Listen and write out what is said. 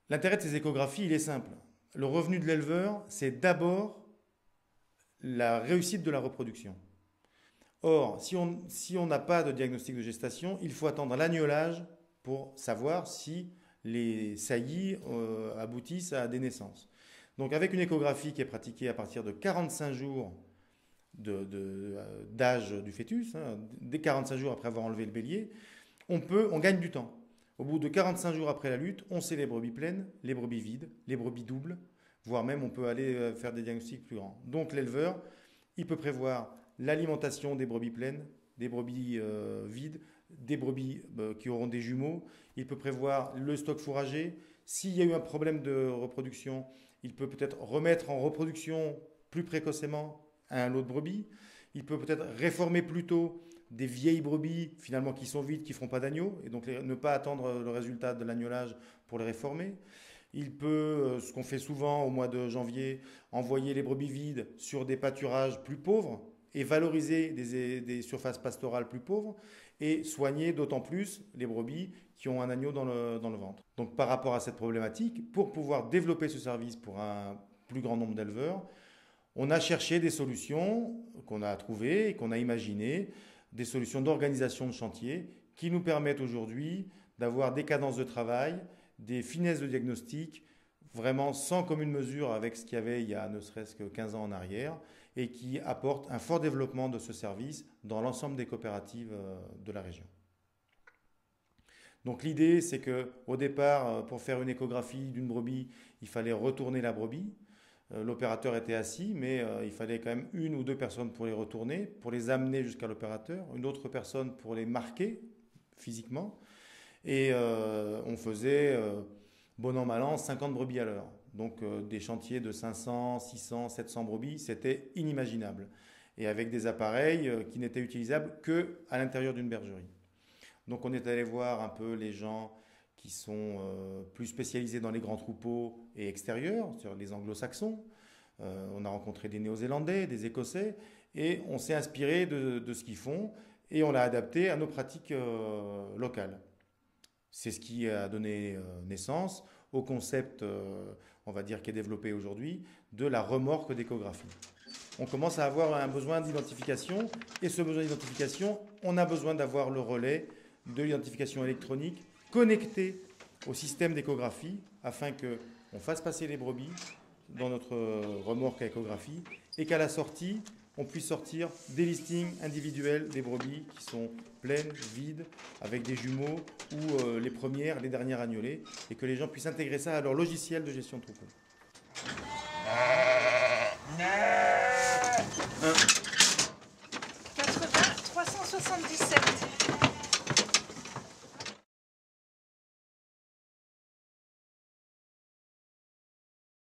L'intérêt de ces échographies, il est simple. Le revenu de l'éleveur, c'est d'abord la réussite de la reproduction. Or, si on n'a pas de diagnostic de gestation, il faut attendre l'agnolage pour savoir si les saillies aboutissent à des naissances. Donc avec une échographie qui est pratiquée à partir de 45 jours d'âge du fœtus, hein, dès 45 jours après avoir enlevé le bélier, on gagne du temps. Au bout de 45 jours après la lutte, on sait les brebis pleines, les brebis vides, les brebis doubles, voire même on peut aller faire des diagnostics plus grands. Donc l'éleveur, il peut prévoir l'alimentation des brebis pleines, des brebis vides, des brebis qui auront des jumeaux. Il peut prévoir le stock fourragé. S'il y a eu un problème de reproduction, il peut peut-être remettre en reproduction plus précocement un lot de brebis. Il peut peut-être réformer plus tôt des vieilles brebis finalement qui sont vides, qui ne feront pas d'agneau, et donc ne pas attendre le résultat de l'agnolage pour les réformer. Il peut, ce qu'on fait souvent au mois de janvier, envoyer les brebis vides sur des pâturages plus pauvres et valoriser des surfaces pastorales plus pauvres et soigner d'autant plus les brebis qui ont un agneau dans le ventre. Donc par rapport à cette problématique, pour pouvoir développer ce service pour un plus grand nombre d'éleveurs, on a cherché des solutions qu'on a trouvées et qu'on a imaginées, des solutions d'organisation de chantier qui nous permettent aujourd'hui d'avoir des cadences de travail, des finesses de diagnostic, vraiment sans commune mesure avec ce qu'il y avait il y a ne serait-ce que 15 ans en arrière, et qui apportent un fort développement de ce service dans l'ensemble des coopératives de la région. Donc l'idée, c'est qu'au départ, pour faire une échographie d'une brebis, il fallait retourner la brebis. L'opérateur était assis, mais il fallait quand même une ou deux personnes pour les retourner, pour les amener jusqu'à l'opérateur, une autre personne pour les marquer physiquement. Et on faisait, bon an, mal an, 50 brebis à l'heure. Donc des chantiers de 500, 600, 700 brebis, c'était inimaginable. Et avec des appareils qui n'étaient utilisables qu'à l'intérieur d'une bergerie. Donc on est allé voir un peu les gens qui sont plus spécialisés dans les grands troupeaux et extérieurs, sur les anglo-saxons. On a rencontré des Néo-Zélandais, des Écossais, et on s'est inspiré de ce qu'ils font, et on l'a adapté à nos pratiques locales. C'est ce qui a donné naissance au concept, on va dire, qui est développé aujourd'hui, de la remorque d'échographie. On commence à avoir un besoin d'identification, et ce besoin d'identification, on a besoin d'avoir le relais de l'identification électronique connecté au système d'échographie afin qu'on fasse passer les brebis dans notre remorque à échographie et qu'à la sortie, on puisse sortir des listings individuels des brebis qui sont pleines, vides, avec des jumeaux ou les premières, les dernières agnolées, et que les gens puissent intégrer ça à leur logiciel de gestion de troupeau. 80 377.